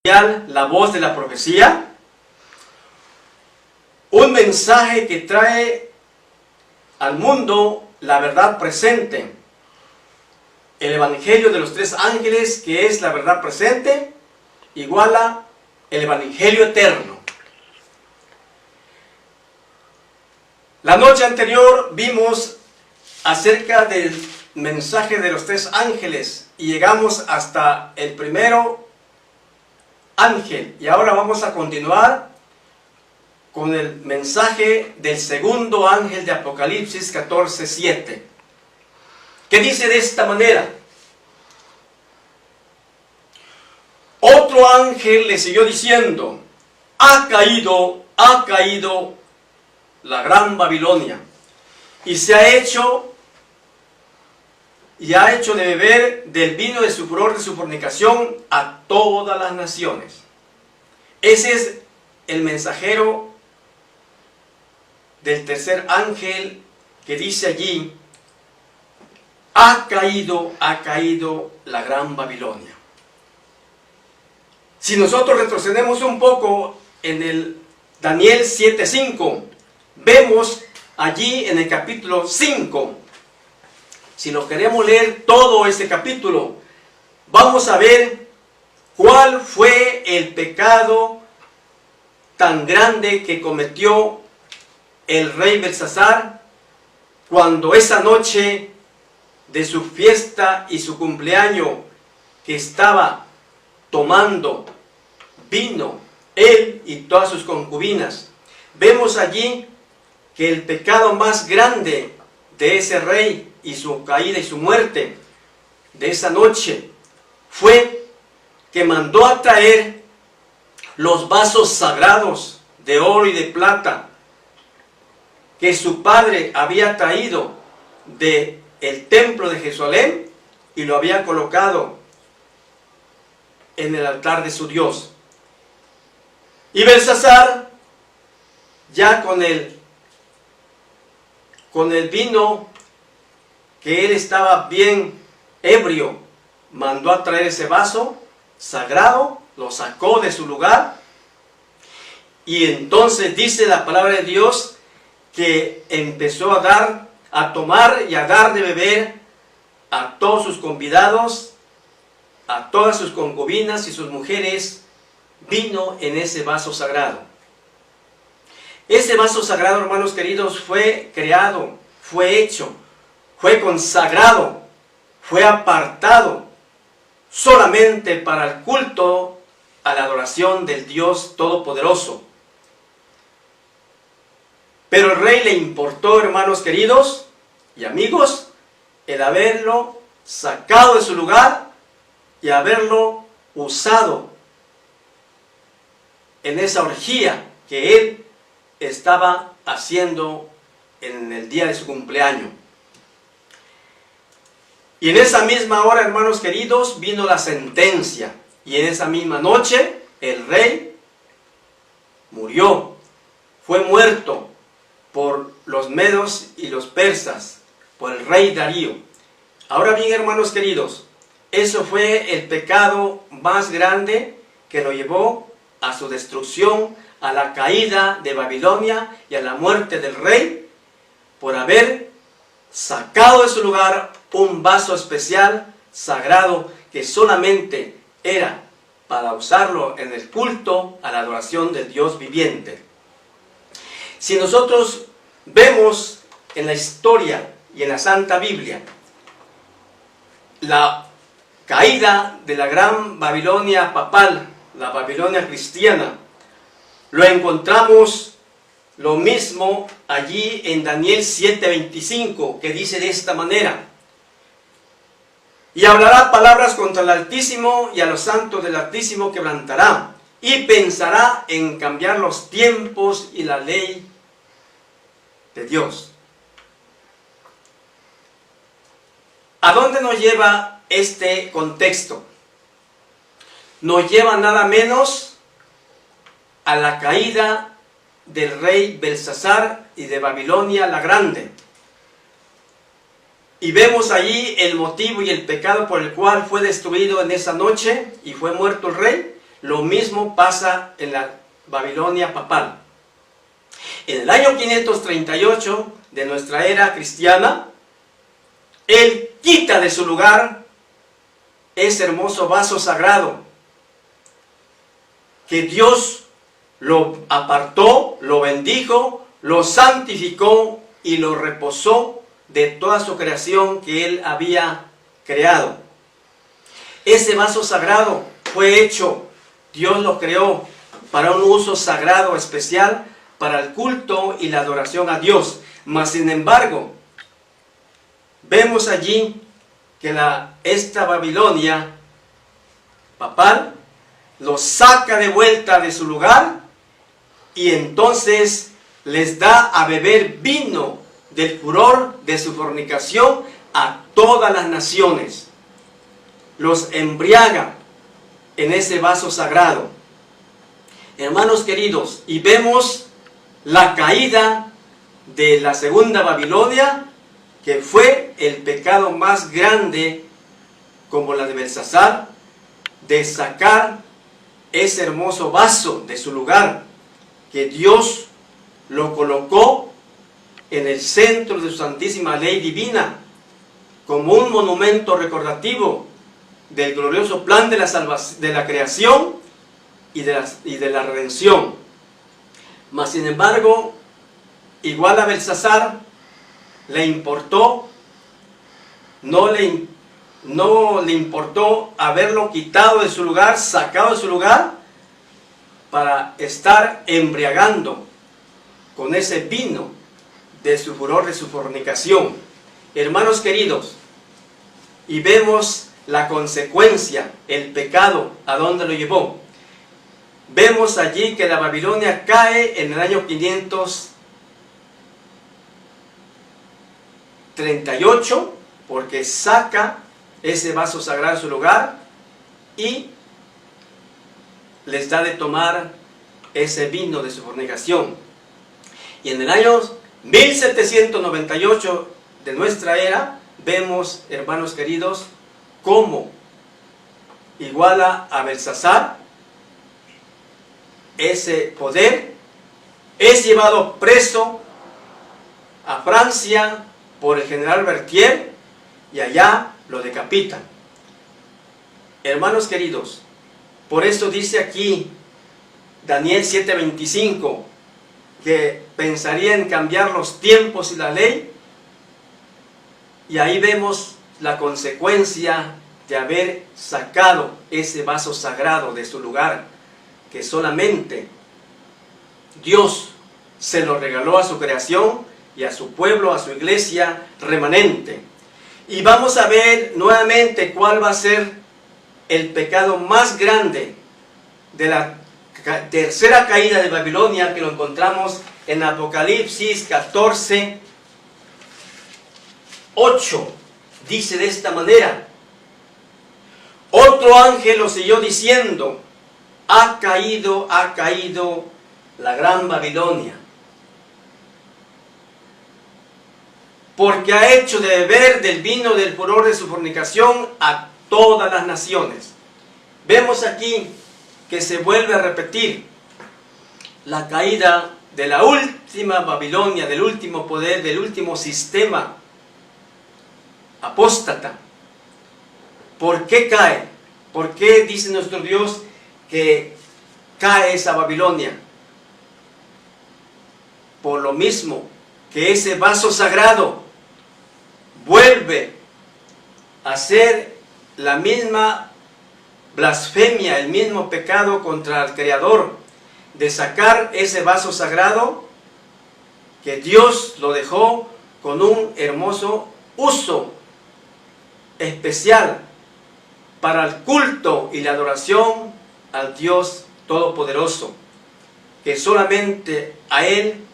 La voz de la profecía, un mensaje que trae al mundo la verdad presente, el evangelio de los tres ángeles, que es la verdad presente, iguala el evangelio eterno. La noche anterior vimos acerca del mensaje de los tres ángeles y llegamos hasta el primero ángel, y ahora vamos a continuar con el mensaje del segundo ángel de Apocalipsis 14:7, que dice de esta manera: otro ángel le siguió diciendo, ha caído la gran Babilonia, y ha hecho de beber del vino de su furor, de su fornicación, a todas las naciones. Ese es el mensajero del tercer ángel que dice allí, ha caído la gran Babilonia. Si nosotros retrocedemos un poco en el Daniel 7:5, vemos allí en el capítulo 5, si lo queremos leer todo ese capítulo, vamos a ver cuál fue el pecado tan grande que cometió el rey Belsasar cuando esa noche de su fiesta y su cumpleaños, que estaba tomando vino, él y todas sus concubinas. Vemos allí que el pecado más grande de ese rey y su caída y su muerte de esa noche fue que mandó a traer los vasos sagrados de oro y de plata que su padre había traído del templo de Jerusalén y lo había colocado en el altar de su Dios. Y Belsasar, ya con el vino, que él estaba bien ebrio, mandó a traer ese vaso sagrado, lo sacó de su lugar, y entonces dice la palabra de Dios que empezó a tomar y a dar de beber a todos sus convidados, a todas sus concubinas y sus mujeres, vino en ese vaso sagrado. Ese vaso sagrado, hermanos queridos, fue creado, fue hecho, fue consagrado, fue apartado solamente para el culto a la adoración del Dios Todopoderoso. Pero el rey le importó, hermanos queridos y amigos, el haberlo sacado de su lugar y haberlo usado en esa orgía que él estaba haciendo en el día de su cumpleaños. Y en esa misma hora, hermanos queridos, vino la sentencia. Y en esa misma noche, el rey murió. Fue muerto por los medos y los persas, por el rey Darío. Ahora bien, hermanos queridos, eso fue el pecado más grande que lo llevó a su destrucción, a la caída de Babilonia y a la muerte del rey, por haber sacado de su lugar un vaso especial, sagrado, que solamente era para usarlo en el culto a la adoración del Dios viviente. Si nosotros vemos en la historia y en la Santa Biblia la caída de la gran Babilonia papal, la Babilonia cristiana, lo encontramos lo mismo allí en Daniel 7:25, que dice de esta manera: y hablará palabras contra el Altísimo, y a los santos del Altísimo quebrantará, y pensará en cambiar los tiempos y la ley de Dios. ¿A dónde nos lleva este contexto? Nos lleva nada menos a la caída del rey Belsasar y de Babilonia la Grande. Y vemos allí el motivo y el pecado por el cual fue destruido en esa noche y fue muerto el rey. lo mismo pasa en la Babilonia papal. En el año 538 de nuestra era cristiana, Él quita de su lugar ese hermoso vaso sagrado que Dios lo apartó, lo bendijo, lo santificó y lo reposó de toda su creación que Él había creado. Ese vaso sagrado fue hecho, Dios lo creó para un uso sagrado especial, para el culto y la adoración a Dios. Mas sin embargo, vemos allí que esta Babilonia papal lo saca de vuelta de su lugar y entonces les da a beber vino del furor de su fornicación a todas las naciones. Los embriaga en ese vaso sagrado. Hermanos queridos, y vemos la caída de la segunda Babilonia, que fue el pecado más grande, como la de Belsasar, de sacar ese hermoso vaso de su lugar, que Dios lo colocó en el centro de su santísima ley divina, como un monumento recordativo del glorioso plan de la creación y de la redención. Mas sin embargo, igual a Belsasar, le importó, no le importó haberlo quitado de su lugar, sacado de su lugar, para estar embriagando con ese vino de su furor, de su fornicación. Hermanos queridos, y vemos la consecuencia, el pecado, ¿a dónde lo llevó? Vemos allí que la Babilonia cae en el año 538, porque saca ese vaso sagrado de su lugar y les da de tomar ese vino de su fornicación. Y en el año 1798 de nuestra era, vemos, hermanos queridos, cómo iguala a Belsasar ese poder, es llevado preso a Francia por el general Berthier y allá lo decapitan. Hermanos queridos, por eso dice aquí Daniel 7:25 que pensaría en cambiar los tiempos y la ley, y ahí vemos la consecuencia de haber sacado ese vaso sagrado de su lugar, que solamente Dios se lo regaló a su creación y a su pueblo, a su iglesia remanente. Y vamos a ver nuevamente cuál va a ser el pecado más grande de la tercera caída de Babilonia, que lo encontramos en Apocalipsis 14:8. Dice de esta manera: otro ángel lo siguió diciendo, ha caído la gran Babilonia, porque ha hecho de beber del vino del furor de su fornicación a todas las naciones. Vemos aquí que se vuelve a repetir la caída de la última Babilonia, del último poder, del último sistema apóstata. ¿Por qué cae? ¿Por qué dice nuestro Dios que cae esa Babilonia? Por lo mismo que ese vaso sagrado vuelve a ser la misma blasfemia, el mismo pecado contra el Creador, de sacar ese vaso sagrado que Dios lo dejó con un hermoso uso especial para el culto y la adoración al Dios Todopoderoso, que solamente a Él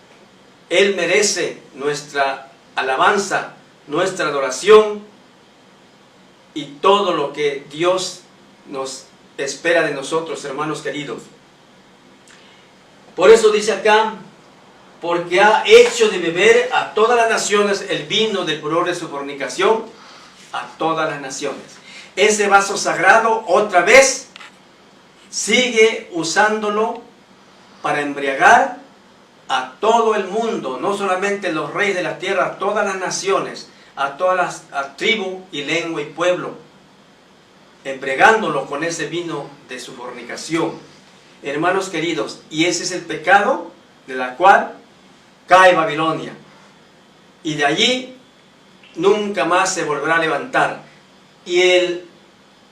merece nuestra alabanza, nuestra adoración y todo lo que Dios nos espera de nosotros, hermanos queridos. Por eso dice acá, porque ha hecho de beber a todas las naciones el vino del furor de su fornicación, a todas las naciones. Ese vaso sagrado otra vez sigue usándolo para embriagar a todo el mundo, no solamente los reyes de la tierra, a todas las naciones, a todas las tribus y lengua y pueblo, embriagándolo con ese vino de su fornicación. Hermanos queridos, y ese es el pecado de la cual cae Babilonia, y de allí nunca más se volverá a levantar. Y el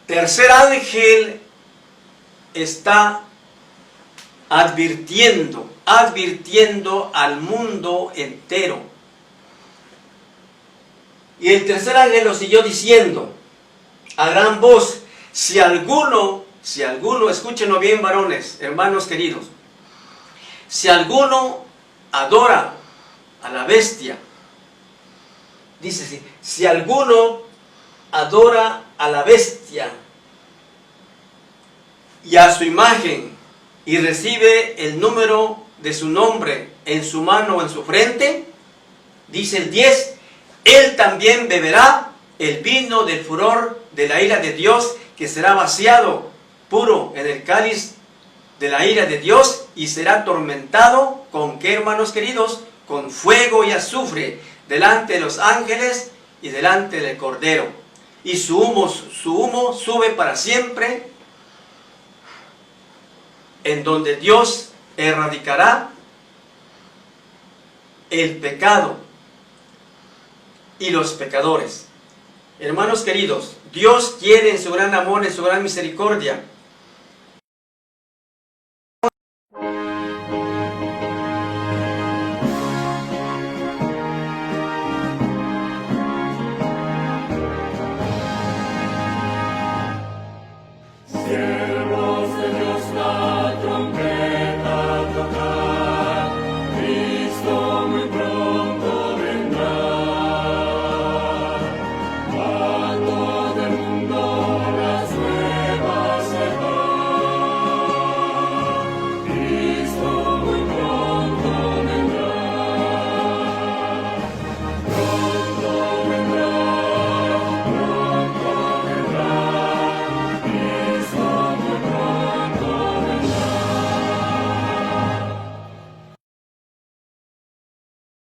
tercer ángel está advirtiendo al mundo entero. Y el tercer ángel lo siguió diciendo a gran voz: si alguno, escúchenlo bien, varones, hermanos queridos, si alguno adora a la bestia, dice así, si alguno adora a la bestia y a su imagen, y recibe el número de su nombre en su mano o en su frente, dice el 10, él también beberá el vino del furor de la ira de Dios, que será vaciado puro en el cáliz de la ira de Dios, y será atormentado, ¿con qué, hermanos queridos? Con fuego y azufre, delante de los ángeles y delante del Cordero. Y su humo sube para siempre, en donde Dios erradicará el pecado y los pecadores. Hermanos queridos, Dios quiere en su gran amor, en su gran misericordia,